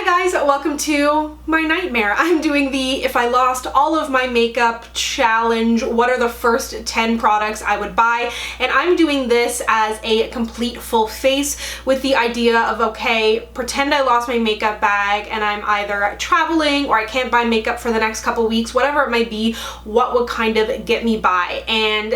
Hi guys, welcome to my nightmare. I'm doing the if I lost all of my makeup challenge, what are the first 10 products I would buy? And I'm doing this as a complete full face with the idea of, okay, pretend I lost my makeup bag and I'm either traveling or I can't buy makeup for the next couple weeks, whatever it might be, what would kind of get me by? And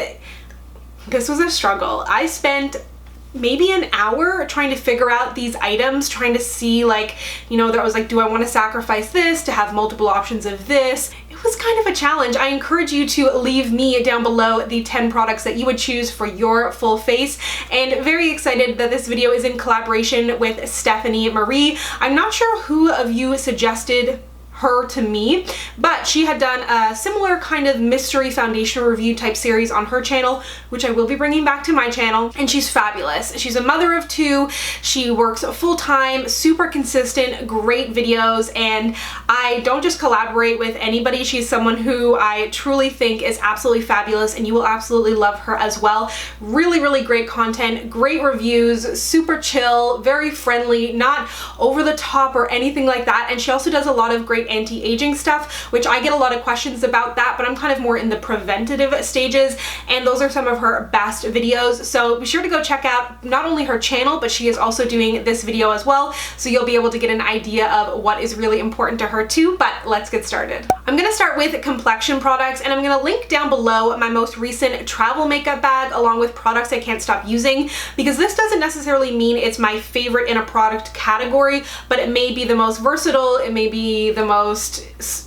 this was a struggle. I spent maybe an hour trying to figure out these items, trying to see like, that was like, do I want to sacrifice this to have multiple options of this? It was kind of a challenge. I encourage you to leave me down below the 10 products that you would choose for your full face, and very excited that this video is in collaboration with Stephanie Marie. I'm not sure who of you suggested her to me, but she had done a similar kind of mystery foundation review type series on her channel, which I will be bringing back to my channel, and she's fabulous. She's a mother of 2, she works full-time, super consistent, great videos, and I don't just collaborate with anybody. She's someone who I truly think is absolutely fabulous, and you will absolutely love her as well. Really, really great content, great reviews, super chill, very friendly, not over the top or anything like that, and she also does a lot of great anti-aging stuff, which I get a lot of questions about that, but I'm kind of more in the preventative stages, and those are some of her best videos. So be sure to go check out not only her channel, but she is also doing this video as well, so you'll be able to get an idea of what is really important to her too. But let's get started. I'm gonna start with complexion products, and I'm gonna link down below my most recent travel makeup bag along with products I can't stop using, because this doesn't necessarily mean it's my favorite in a product category, but it may be the most versatile, it may be the most,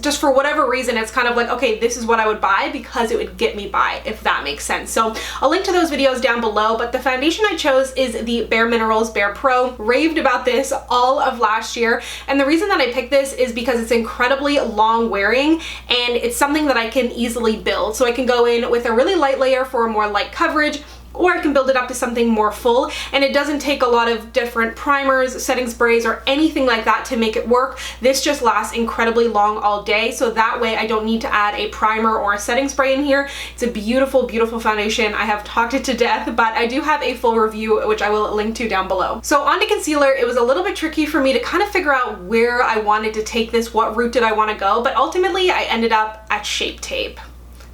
just for whatever reason, it's kind of like, okay, this is what I would buy because it would get me by, if that makes sense. So I'll link to those videos down below, but the foundation I chose is the Bare Minerals Bare Pro. Raved about this all of last year, and the reason that I picked this is because it's incredibly long wearing, and it's something that I can easily build. So I can go in with a really light layer for a more light coverage, or I can build it up to something more full, and it doesn't take a lot of different primers, setting sprays, or anything like that to make it work. This just lasts incredibly long all day, so that way I don't need to add a primer or a setting spray in here. It's a beautiful, beautiful foundation. I have talked it to death, but I do have a full review, which I will link to down below. So on to concealer, it was a little bit tricky for me to kind of figure out where I wanted to take this, what route did I want to go, but ultimately I ended up at Shape Tape.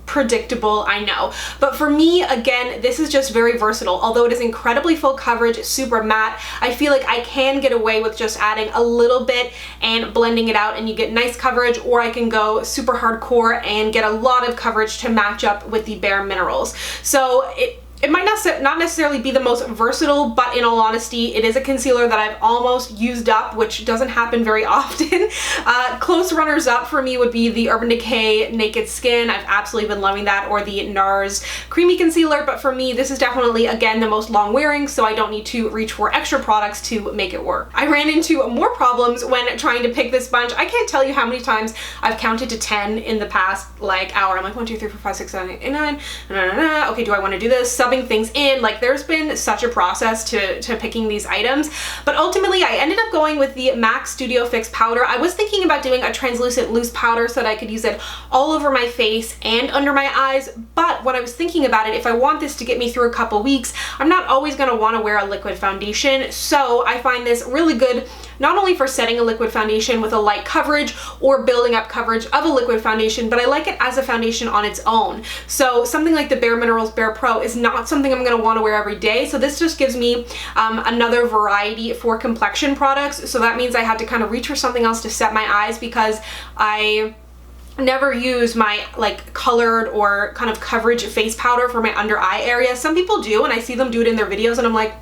Predictable, I know, but for me, again, this is just very versatile. Although it is incredibly full coverage, super matte, I feel like I can get away with just adding a little bit and blending it out, and you get nice coverage, or I can go super hardcore and get a lot of coverage to match up with the Bare Minerals. So it might not necessarily be the most versatile, but in all honesty, it is a concealer that I've almost used up, which doesn't happen very often. Close runners up for me would be the Urban Decay Naked Skin. I've absolutely been loving that, or the NARS Creamy Concealer, but for me, this is definitely, again, the most long wearing, so I don't need to reach for extra products to make it work. I ran into more problems when trying to pick this bunch. I can't tell you how many times I've counted to 10 in the past, like, hour. I'm like, 1, 2, 3, 4, 5, 6, 7, 8, 9, okay, do I want to do this? Subbing things in. Like, there's been such a process to picking these items, but ultimately I ended up going with the MAC Studio Fix powder. I was thinking about doing a translucent loose powder so that I could use it all over my face and under my eyes, but when I was thinking about it, if I want this to get me through a couple weeks, I'm not always going to want to wear a liquid foundation, so I find this really good not only for setting a liquid foundation with a light coverage or building up coverage of a liquid foundation, but I like it as a foundation on its own. So something like the Bare Minerals Bare Pro is not something I'm going to want to wear every day, so this just gives me another variety for complexion products. So that means I had to kind of reach for something else to set my eyes, because I never use my like colored or kind of coverage face powder for my under eye area. Some people do, and I see them do it in their videos, and I'm like,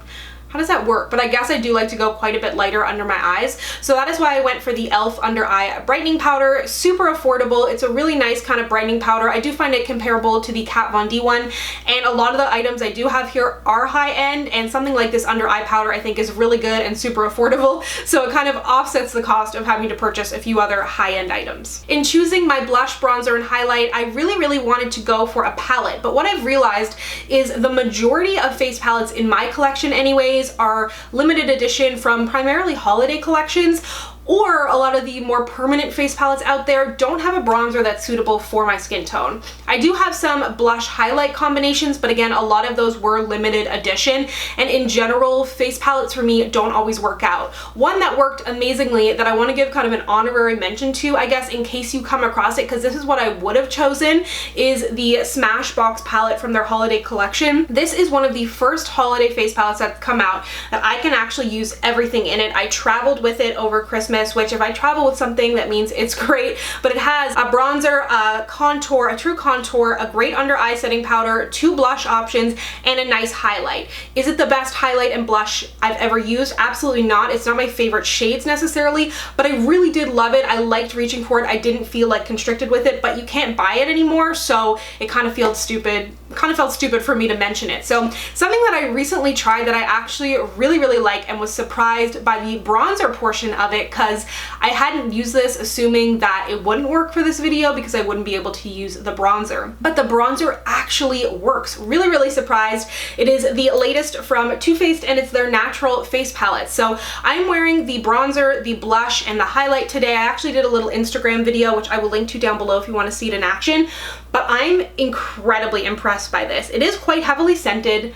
how does that work? But I guess I do like to go quite a bit lighter under my eyes. So that is why I went for the e.l.f. Under Eye Brightening Powder. Super affordable. It's a really nice kind of brightening powder. I do find it comparable to the Kat Von D one, and a lot of the items I do have here are high end, and something like this under eye powder I think is really good and super affordable. So it kind of offsets the cost of having to purchase a few other high-end items. In choosing my blush, bronzer, and highlight, I really wanted to go for a palette, but what I've realized is the majority of face palettes in my collection anyways are limited edition from primarily holiday collections, or a lot of the more permanent face palettes out there don't have a bronzer that's suitable for my skin tone. I do have some blush highlight combinations, but again, a lot of those were limited edition, and in general, face palettes for me don't always work out. One that worked amazingly that I want to give kind of an honorary mention to, I guess, in case you come across it, because this is what I would have chosen, is the Smashbox palette from their holiday collection. This is one of the first holiday face palettes that's come out that I can actually use everything in it. I traveled with it over Christmas, which if I travel with something, that means it's great, but it has a bronzer, a contour, a true contour, a great under eye setting powder, 2 blush options, and a nice highlight. Is it the best highlight and blush I've ever used? Absolutely not. It's not my favorite shades necessarily, but I really did love it. I liked reaching for it. I didn't feel like constricted with it, but you can't buy it anymore, so it kind of felt stupid for me to mention it. So something that I recently tried that I actually really like and was surprised by the bronzer portion of it, because I hadn't used this assuming that it wouldn't work for this video because I wouldn't be able to use the bronzer, but the bronzer actually works. Really surprised. It is the latest from Too Faced, and it's their natural face palette. So I'm wearing the bronzer, the blush, and the highlight today. I actually did a little Instagram video, which I will link to down below if you want to see it in action, but I'm incredibly impressed by this. It is quite heavily scented.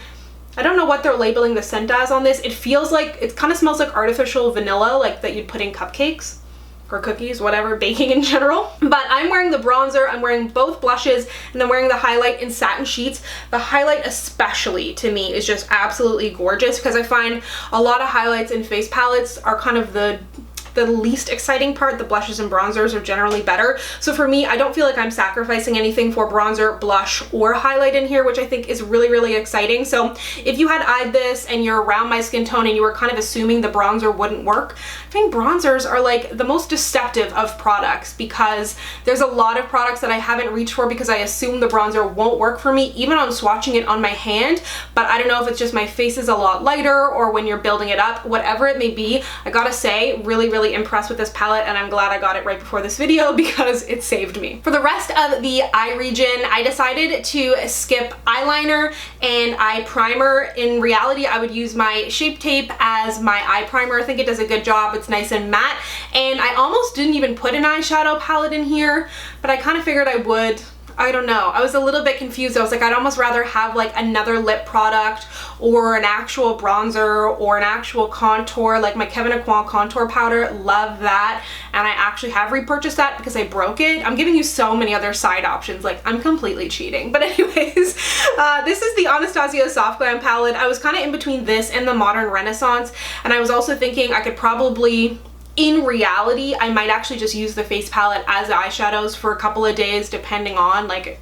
I don't know what they're labeling the scent as on this. It feels like, it kind of smells like artificial vanilla, like that you'd put in cupcakes or cookies, whatever, baking in general. But I'm wearing the bronzer, I'm wearing both blushes, and then wearing the highlight in satin sheets. The highlight especially, to me, is just absolutely gorgeous, because I find a lot of highlights in face palettes are kind of the least exciting part. The blushes and bronzers are generally better. So for me, I don't feel like I'm sacrificing anything for bronzer, blush, or highlight in here, which I think is really exciting. So if you had eyed this and you're around my skin tone and you were kind of assuming the bronzer wouldn't work, I think bronzers are like the most deceptive of products, because there's a lot of products that I haven't reached for because I assume the bronzer won't work for me, even on swatching it on my hand. But I don't know if it's just my face is a lot lighter, or when you're building it up, whatever it may be. I gotta say, really impressed with this palette, and I'm glad I got it right before this video because it saved me. For the rest of the eye region, I decided to skip eyeliner and eye primer. In reality, I would use my Shape Tape as my eye primer. I think it does a good job. It's nice and matte, and I almost didn't even put an eyeshadow palette in here, but I kind of figured I would. I don't know. I was a little bit confused. I was like, I'd almost rather have like another lip product or an actual bronzer or an actual contour, like my Kevyn Aucoin contour powder. Love that. And I actually have repurchased that because I broke it. I'm giving you so many other side options. Like, I'm completely cheating. But anyways, this is the Anastasia Soft Glam palette. I was kind of in between this and the Modern Renaissance. And I was also thinking I could probably, in reality, I might actually just use the face palette as eyeshadows for a couple of days, depending on, like,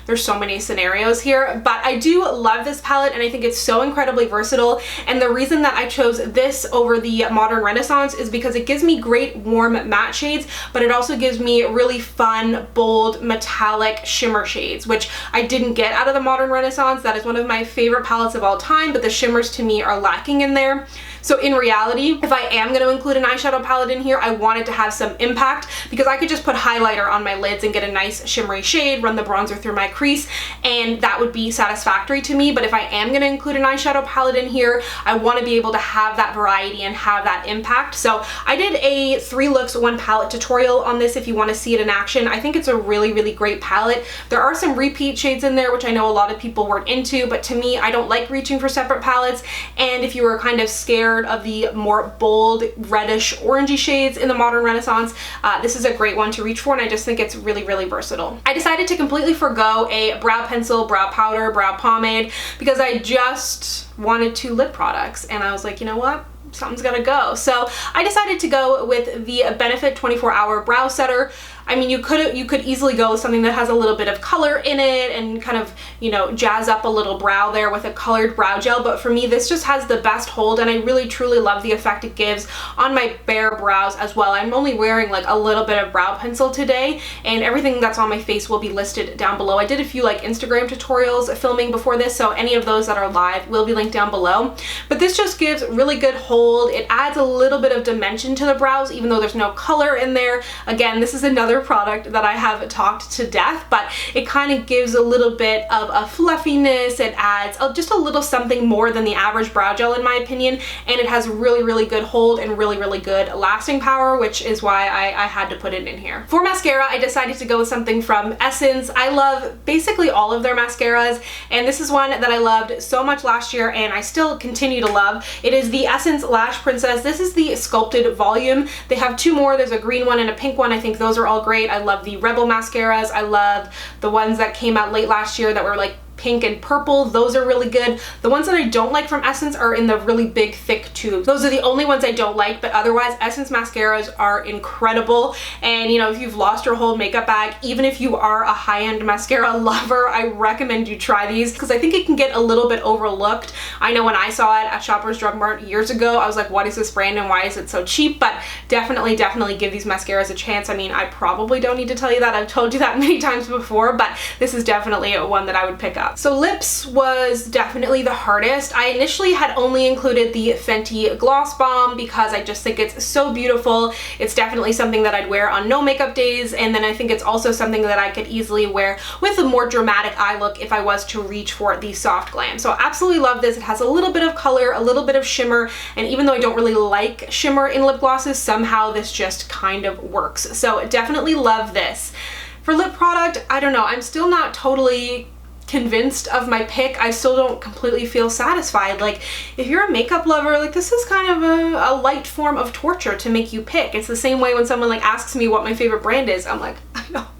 there's so many scenarios here. But I do love this palette, and I think it's so incredibly versatile. And the reason that I chose this over the Modern Renaissance is because it gives me great warm matte shades, but it also gives me really fun, bold, metallic shimmer shades, which I didn't get out of the Modern Renaissance. That is one of my favorite palettes of all time, but the shimmers to me are lacking in there. So in reality, if I am going to include an eyeshadow palette in here, I want it to have some impact, because I could just put highlighter on my lids and get a nice shimmery shade, run the bronzer through my crease, and that would be satisfactory to me. But if I am going to include an eyeshadow palette in here, I want to be able to have that variety and have that impact. So I did a 3 looks 1 palette tutorial on this if you want to see it in action. I think it's a really great palette. There are some repeat shades in there, which I know a lot of people weren't into, but to me, I don't like reaching for separate palettes. And if you were kind of scared of the more bold reddish orangey shades in the Modern Renaissance, this is a great one to reach for, and I just think it's really versatile. I decided to completely forgo a brow pencil, brow powder, brow pomade, because I just wanted 2 lip products, and I was like, you know what? Something's gotta go. So I decided to go with the Benefit 24-Hour Brow Setter. I mean, you could easily go with something that has a little bit of color in it and kind of, you know, jazz up a little brow there with a colored brow gel, but for me, this just has the best hold, and I really truly love the effect it gives on my bare brows as well. I'm only wearing like a little bit of brow pencil today, and everything that's on my face will be listed down below. I did a few like Instagram tutorials filming before this, so any of those that are live will be linked down below. But this just gives really good hold. It adds a little bit of dimension to the brows, even though there's no color in there. Again, this is another another product that I have talked to death, but it kind of gives a little bit of a fluffiness. It adds just a little something more than the average brow gel in my opinion, and it has really, really good hold and really, really good lasting power, which is why I had to put it in here. For mascara, I decided to go with something from Essence. I love basically all of their mascaras, and this is one that I loved so much last year and I still continue to love. It is the Essence Lash Princess. This is the sculpted volume. They have two more. There's a green one and a pink one. I think those are all great. I love the Rebel mascaras. I love the ones that came out late last year that were like pink and purple. Those are really good. The ones that I don't like from Essence are in the really big thick tubes. Those are the only ones I don't like, but otherwise Essence mascaras are incredible. And you know, if you've lost your whole makeup bag, even if you are a high-end mascara lover, I recommend you try these because I think it can get a little bit overlooked. I know when I saw it at Shoppers Drug Mart years ago, I was like, what is this brand and why is it so cheap? But definitely give these mascaras a chance. I mean, I probably don't need to tell you that. I've told you that many times before, but this is definitely one that I would pick up. So lips was definitely the hardest. I initially had only included the Fenty Gloss Bomb because I just think it's so beautiful. It's definitely something that I'd wear on no makeup days, and then I think it's also something that I could easily wear with a more dramatic eye look if I was to reach for the soft glam. So I absolutely love this. It has a little bit of color, a little bit of shimmer, and even though I don't really like shimmer in lip glosses, somehow this just kind of works. So definitely love this. For lip product, I don't know. I'm still not totally convinced of my pick. I still don't completely feel satisfied. Like, if you're a makeup lover, like, this is kind of a light form of torture to make you pick. It's the same way when someone like asks me what my favorite brand is. I'm like,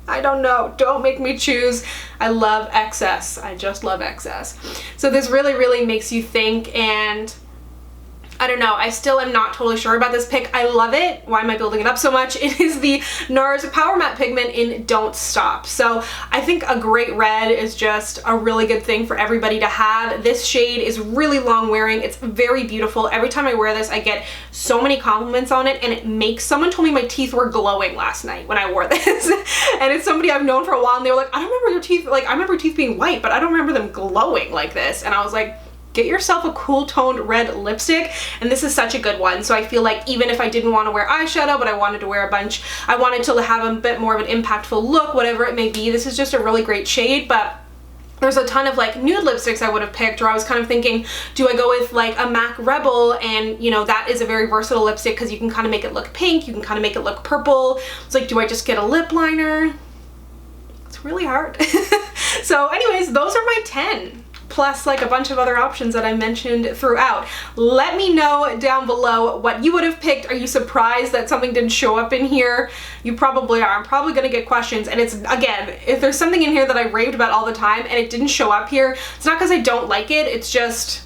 I don't know. Don't make me choose. I love excess. I just love excess. So this really, really makes you think, and I don't know, I still am not totally sure about this pick. I love it. Why am I building it up so much? It is the NARS Power Matte Pigment in Don't Stop. So I think a great red is just a really good thing for everybody to have. This shade is really long wearing. It's very beautiful. Every time I wear this, I get so many compliments on it, and it makes, someone told me my teeth were glowing last night when I wore this. And it's somebody I've known for a while, and they were like, I don't remember your teeth, like, I remember your teeth being white, but I don't remember them glowing like this. And I was like, get yourself a cool toned red lipstick, and this is such a good one. So I feel like even if I didn't want to wear eyeshadow, but I wanted to wear a bunch, I wanted to have a bit more of an impactful look, whatever it may be, this is just a really great shade. But there's a ton of like nude lipsticks I would have picked, or I was kind of thinking, do I go with like a MAC Rebel? And you know, that is a very versatile lipstick because you can kind of make it look pink, you can kind of make it look purple. It's like, do I just get a lip liner? It's really hard. So anyways, those are my 10. Plus like a bunch of other options that I mentioned throughout. Let me know down below what you would have picked. Are you surprised that something didn't show up in here? You probably are. I'm probably gonna get questions, and it's, again, if there's something in here that I raved about all the time and it didn't show up here, it's not because I don't like it, it's just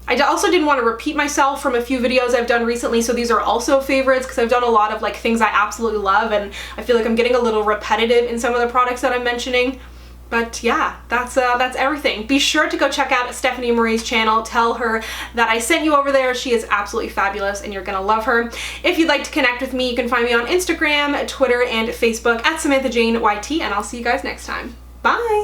I also didn't want to repeat myself from a few videos I've done recently, so these are also favorites because I've done a lot of like things I absolutely love, and I feel like I'm getting a little repetitive in some of the products that I'm mentioning. But yeah, that's everything. Be sure to go check out Stephanie Marie's channel. Tell her that I sent you over there. She is absolutely fabulous and you're gonna love her. If you'd like to connect with me, you can find me on Instagram, Twitter, and Facebook at SamanthaJaneYT, and I'll see you guys next time. Bye!